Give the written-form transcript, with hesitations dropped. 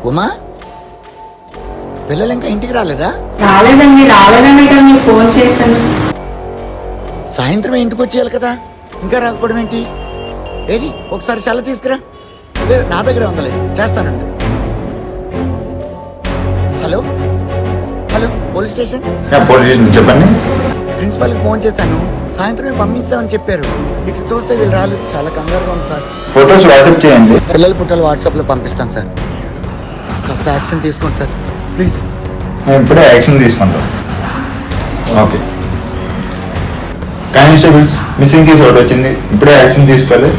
ఉమా, పిల్లలు ఇంకా ఇంటికి రాలేదా? రాలేదనే కదా మీకు ఫోన్ చేశాను. సాయంత్రం ఇంటికి వచ్చేయాలి కదా, ఇంకా రాకపోవడం ఏంటి? ఏది ఒకసారి సెలవు తీసుకురా. లేదు, నా దగ్గర ఉందలే, చేస్తానండి. Hello hello, police station. చెప్పండి. ప్రిన్సిపాల్కి ఫోన్ చేశాను, సాయంత్రమే పంపించామని చెప్పారు. ఇక్కడ చూస్తే వీళ్ళు రాలేదు, చాలా కంగారుగా ఉంది సార్. ఫొటోస్ వాట్సాప్ చేయండి. పిల్లల పుట్టలు వాట్సాప్లో పంపిస్తాను సార్. కాస్త యాక్షన్ తీసుకోండి సార్ ప్లీజ్. మేము ఇప్పుడే యాక్షన్ తీసుకుంటాం. ఓకే. కానిస్టేబుల్స్, మిస్సింగ్ కేసు ఒకటి వచ్చింది, ఇప్పుడే యాక్షన్ తీసుకోవాలి.